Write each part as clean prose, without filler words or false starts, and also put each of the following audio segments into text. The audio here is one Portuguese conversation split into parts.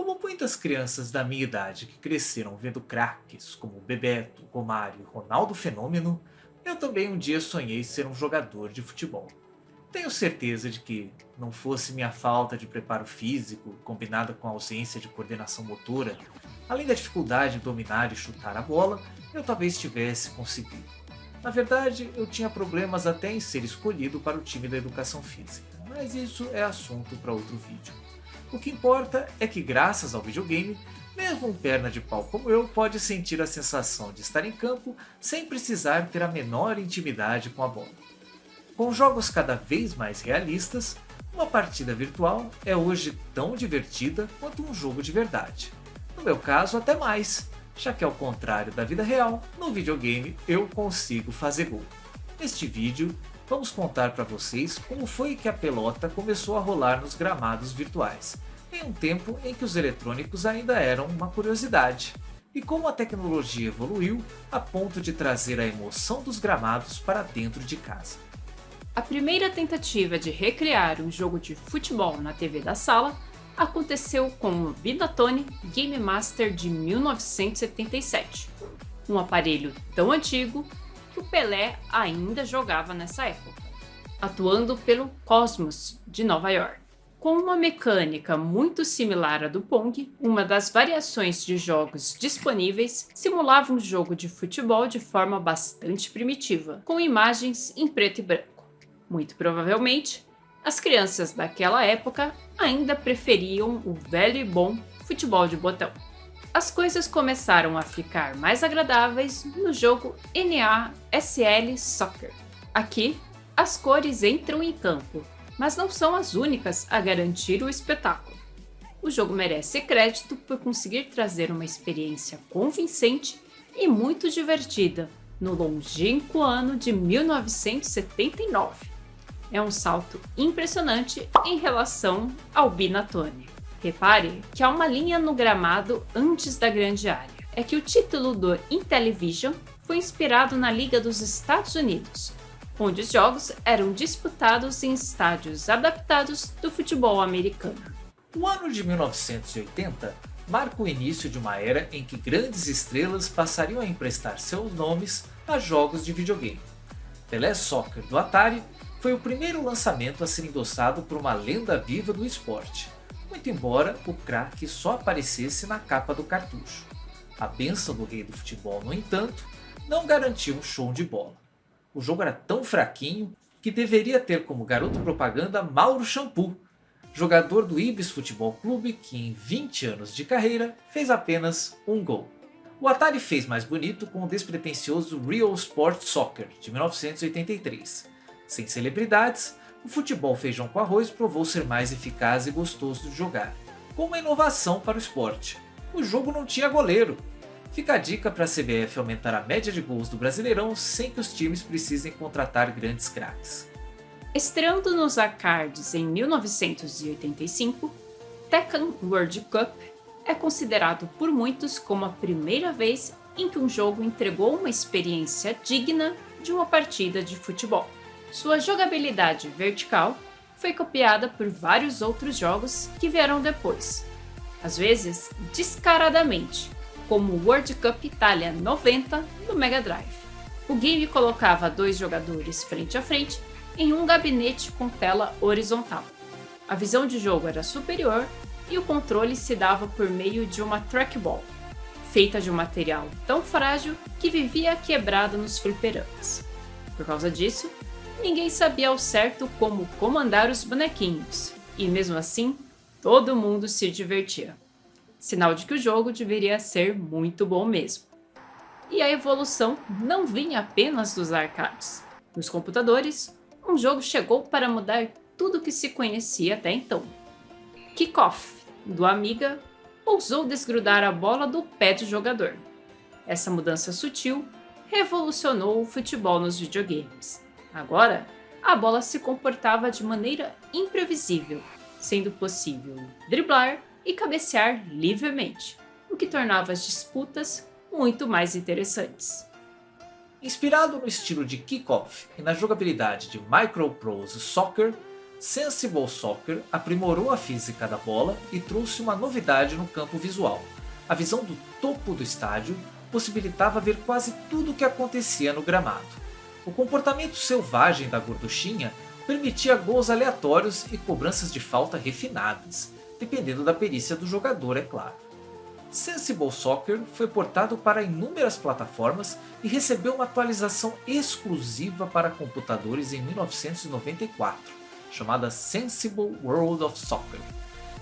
Como muitas crianças da minha idade que cresceram vendo craques como Bebeto, Romário e Ronaldo Fenômeno, eu também um dia sonhei ser um jogador de futebol. Tenho certeza de que, não fosse minha falta de preparo físico, combinada com a ausência de coordenação motora, além da dificuldade em dominar e chutar a bola, eu talvez tivesse conseguido. Na verdade, eu tinha problemas até em ser escolhido para o time da educação física, mas isso é assunto para outro vídeo. O que importa é que, graças ao videogame, mesmo um perna de pau como eu pode sentir a sensação de estar em campo sem precisar ter a menor intimidade com a bola. Com jogos cada vez mais realistas, uma partida virtual é hoje tão divertida quanto um jogo de verdade. No meu caso, até mais, já que ao contrário da vida real, no videogame eu consigo fazer gol. Neste vídeo, vamos contar para vocês como foi que a pelota começou a rolar nos gramados virtuais, em um tempo em que os eletrônicos ainda eram uma curiosidade, e como a tecnologia evoluiu a ponto de trazer a emoção dos gramados para dentro de casa. A primeira tentativa de recriar um jogo de futebol na TV da sala aconteceu com o Binatone Game Master de 1977, um aparelho tão antigo que o Pelé ainda jogava nessa época, atuando pelo Cosmos de Nova York. Com uma mecânica muito similar à do Pong, uma das variações de jogos disponíveis simulava um jogo de futebol de forma bastante primitiva, com imagens em preto e branco. Muito provavelmente, as crianças daquela época ainda preferiam o velho e bom futebol de botão. As coisas começaram a ficar mais agradáveis no jogo NASL Soccer. Aqui, as cores entram em campo, mas não são as únicas a garantir o espetáculo. O jogo merece crédito por conseguir trazer uma experiência convincente e muito divertida no longínquo ano de 1979. É um salto impressionante em relação ao Binatone. Repare que há uma linha no gramado antes da grande área. É que o título do Intellivision foi inspirado na Liga dos Estados Unidos, onde os jogos eram disputados em estádios adaptados do futebol americano. O ano de 1980 marca o início de uma era em que grandes estrelas passariam a emprestar seus nomes a jogos de videogame. Pelé Soccer do Atari foi o primeiro lançamento a ser endossado por uma lenda viva do esporte, muito embora o craque só aparecesse na capa do cartucho. A bênção do rei do futebol, no entanto, não garantiu um show de bola. O jogo era tão fraquinho que deveria ter como garoto propaganda Mauro Shampoo, jogador do Ibis Futebol Clube que em 20 anos de carreira fez apenas um gol. O Atari fez mais bonito com o despretensioso Real Sport Soccer de 1983. Sem celebridades, o futebol feijão com arroz provou ser mais eficaz e gostoso de jogar, com uma inovação para o esporte. O jogo não tinha goleiro. Fica a dica para a CBF aumentar a média de gols do Brasileirão sem que os times precisem contratar grandes craques. Estreando nos arcades em 1985, Tekken World Cup é considerado por muitos como a primeira vez em que um jogo entregou uma experiência digna de uma partida de futebol. Sua jogabilidade vertical foi copiada por vários outros jogos que vieram depois, às vezes descaradamente, como o World Cup Italia 90 no Mega Drive. O game colocava dois jogadores frente a frente em um gabinete com tela horizontal. A visão de jogo era superior e o controle se dava por meio de uma trackball, feita de um material tão frágil que vivia quebrado nos fliperamas. Por causa disso, ninguém sabia ao certo como comandar os bonequinhos, e mesmo assim, todo mundo se divertia. Sinal de que o jogo deveria ser muito bom mesmo. E a evolução não vinha apenas dos arcades. Nos computadores, um jogo chegou para mudar tudo o que se conhecia até então. Kickoff, do Amiga, ousou desgrudar a bola do pé do jogador. Essa mudança sutil revolucionou o futebol nos videogames. Agora, a bola se comportava de maneira imprevisível, sendo possível driblar e cabecear livremente, o que tornava as disputas muito mais interessantes. Inspirado no estilo de Kickoff e na jogabilidade de Microprose Soccer, Sensible Soccer aprimorou a física da bola e trouxe uma novidade no campo visual. A visão do topo do estádio possibilitava ver quase tudo o que acontecia no gramado. O comportamento selvagem da gorduchinha permitia gols aleatórios e cobranças de falta refinadas, dependendo da perícia do jogador, é claro. Sensible Soccer foi portado para inúmeras plataformas e recebeu uma atualização exclusiva para computadores em 1994, chamada Sensible World of Soccer.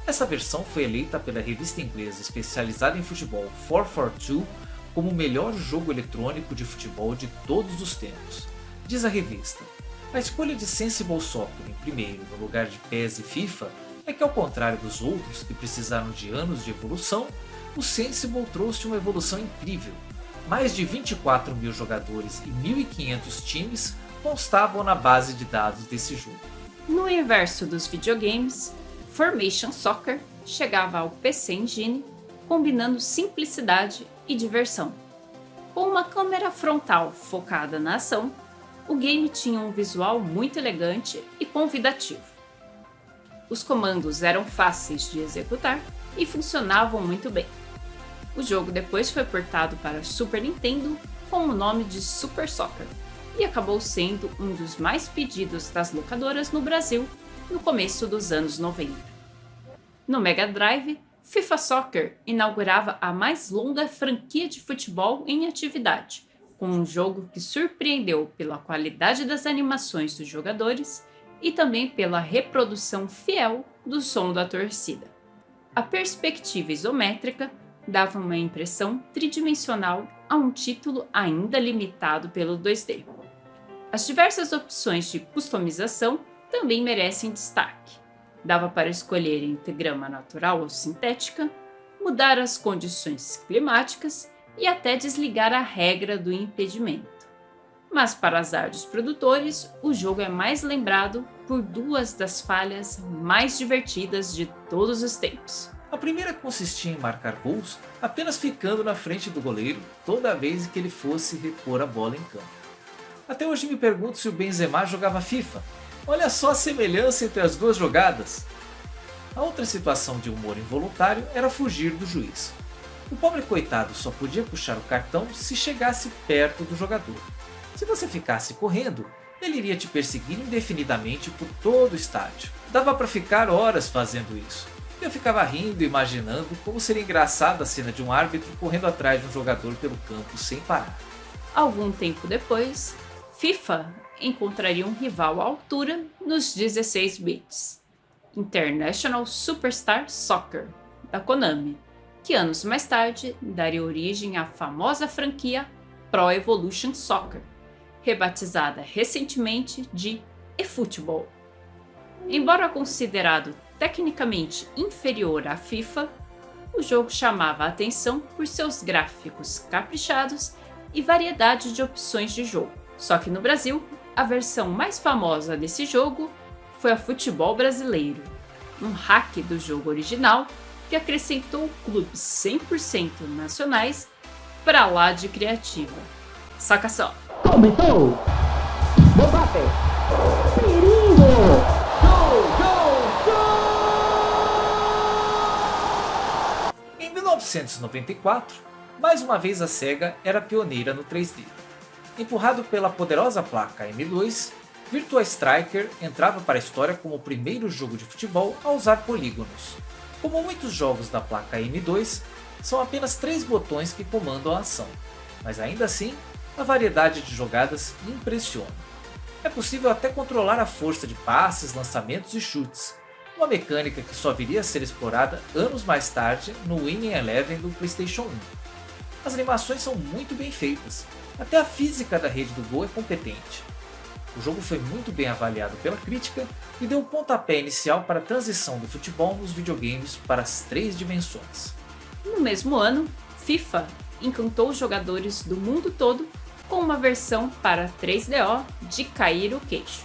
Essa versão foi eleita pela revista inglesa especializada em futebol 442 como o melhor jogo eletrônico de futebol de todos os tempos. Diz a revista: a escolha de Sensible Soccer em primeiro no lugar de PES e FIFA é que, ao contrário dos outros que precisaram de anos de evolução, o Sensible trouxe uma evolução incrível. Mais de 24 mil jogadores e 1.500 times constavam na base de dados desse jogo. No universo dos videogames, Formation Soccer chegava ao PC Engine, combinando simplicidade e diversão. Com uma câmera frontal focada na ação, o game tinha um visual muito elegante e convidativo. Os comandos eram fáceis de executar e funcionavam muito bem. O jogo depois foi portado para Super Nintendo com o nome de Super Soccer e acabou sendo um dos mais pedidos das locadoras no Brasil no começo dos anos 90. No Mega Drive, FIFA Soccer inaugurava a mais longa franquia de futebol em atividade, com um jogo que surpreendeu pela qualidade das animações dos jogadores e também pela reprodução fiel do som da torcida. A perspectiva isométrica dava uma impressão tridimensional a um título ainda limitado pelo 2D. As diversas opções de customização também merecem destaque. Dava para escolher entre grama natural ou sintética, mudar as condições climáticas e até desligar a regra do impedimento. Mas, para azar dos produtores, o jogo é mais lembrado por duas das falhas mais divertidas de todos os tempos. A primeira consistia em marcar gols apenas ficando na frente do goleiro toda vez que ele fosse repor a bola em campo. Até hoje me pergunto se o Benzema jogava FIFA. Olha só a semelhança entre as duas jogadas. A outra situação de humor involuntário era fugir do juiz. O pobre coitado só podia puxar o cartão se chegasse perto do jogador. Se você ficasse correndo, ele iria te perseguir indefinidamente por todo o estádio. Dava para ficar horas fazendo isso. Eu ficava rindo e imaginando como seria engraçada a cena de um árbitro correndo atrás de um jogador pelo campo sem parar. Algum tempo depois, FIFA encontraria um rival à altura nos 16 bits, International Superstar Soccer, da Konami, que anos mais tarde daria origem à famosa franquia Pro Evolution Soccer, rebatizada recentemente de eFootball. Embora considerado tecnicamente inferior à FIFA, o jogo chamava a atenção por seus gráficos caprichados e variedade de opções de jogo. Só que no Brasil, a versão mais famosa desse jogo foi a Futebol Brasileiro, um hack do jogo original que acrescentou clubes 100% nacionais pra lá de criativa. Saca só! Aumentou! Mbappé! Perigo! Gol! Gol! Gol! Em 1994, mais uma vez a Sega era pioneira no 3D. Empurrado pela poderosa placa M2, Virtua Striker entrava para a história como o primeiro jogo de futebol a usar polígonos. Como muitos jogos da placa M2, são apenas 3 botões que comandam a ação, mas ainda assim, a variedade de jogadas impressiona. É possível até controlar a força de passes, lançamentos e chutes, uma mecânica que só viria a ser explorada anos mais tarde no Winning Eleven do PlayStation 1. As animações são muito bem feitas, até a física da rede do gol é competente. O jogo foi muito bem avaliado pela crítica e deu o pontapé inicial para a transição do futebol nos videogames para as 3 dimensões. No mesmo ano, FIFA encantou os jogadores do mundo todo com uma versão para 3DO de cair o queixo.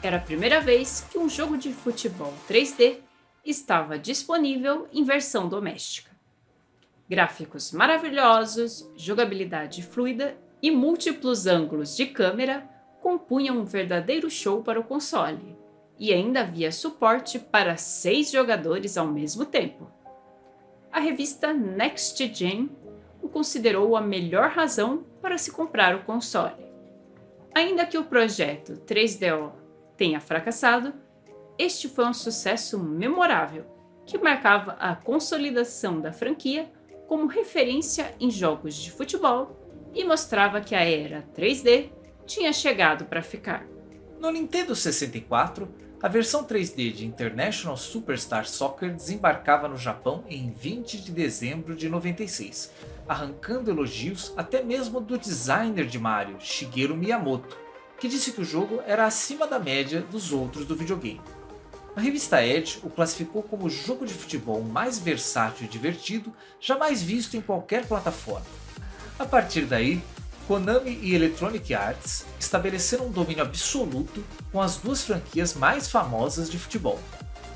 Era a primeira vez que um jogo de futebol 3D estava disponível em versão doméstica. Gráficos maravilhosos, jogabilidade fluida e múltiplos ângulos de câmera compunham um verdadeiro show para o console. e ainda havia suporte para 6 jogadores ao mesmo tempo. A revista Next Gen o considerou a melhor razão para se comprar o console. Ainda que o projeto 3DO tenha fracassado, este foi um sucesso memorável, que marcava a consolidação da franquia como referência em jogos de futebol e mostrava que a era 3D tinha chegado para ficar. No Nintendo 64, a versão 3D de International Superstar Soccer desembarcava no Japão em 20 de dezembro de 96, arrancando elogios até mesmo do designer de Mario, Shigeru Miyamoto, que disse que o jogo era acima da média dos outros do videogame. A revista Edge o classificou como o jogo de futebol mais versátil e divertido jamais visto em qualquer plataforma. A partir daí, Konami e Electronic Arts estabeleceram um domínio absoluto com as duas franquias mais famosas de futebol,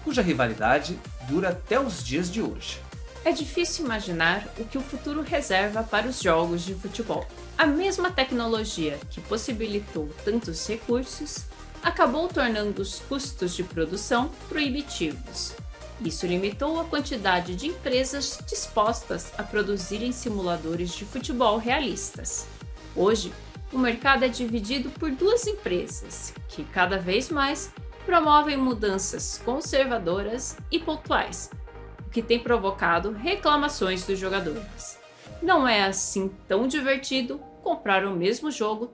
cuja rivalidade dura até os dias de hoje. É difícil imaginar o que o futuro reserva para os jogos de futebol. A mesma tecnologia que possibilitou tantos recursos acabou tornando os custos de produção proibitivos. Isso limitou a quantidade de empresas dispostas a produzirem simuladores de futebol realistas. Hoje, o mercado é dividido por duas empresas, que cada vez mais promovem mudanças conservadoras e pontuais, o que tem provocado reclamações dos jogadores. Não é assim tão divertido comprar o mesmo jogo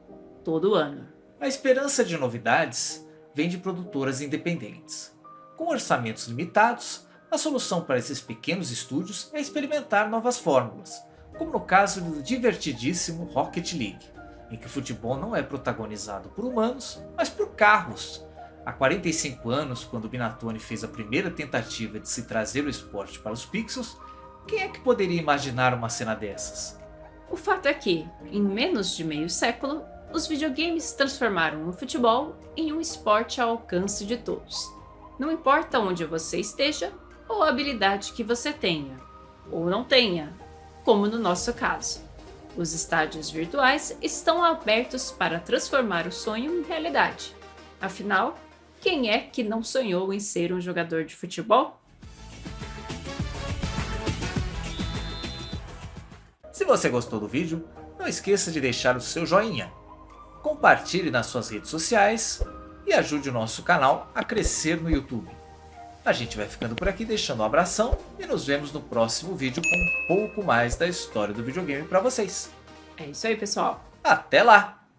todo ano. A esperança de novidades vem de produtoras independentes. Com orçamentos limitados, a solução para esses pequenos estúdios é experimentar novas fórmulas, como no caso do divertidíssimo Rocket League, em que o futebol não é protagonizado por humanos, mas por carros. Há 45 anos, quando o Binatoni fez a primeira tentativa de se trazer o esporte para os pixels, quem é que poderia imaginar uma cena dessas? O fato é que, em menos de meio século, os videogames transformaram o futebol em um esporte ao alcance de todos. Não importa onde você esteja ou a habilidade que você tenha, ou não tenha, como no nosso caso. Os estádios virtuais estão abertos para transformar o sonho em realidade. Afinal, quem é que não sonhou em ser um jogador de futebol? Se você gostou do vídeo, não esqueça de deixar o seu joinha, compartilhe nas suas redes sociais e ajude o nosso canal a crescer no YouTube. A gente vai ficando por aqui deixando um abração e nos vemos no próximo vídeo com um pouco mais da história do videogame para vocês. É isso aí, pessoal. Até lá!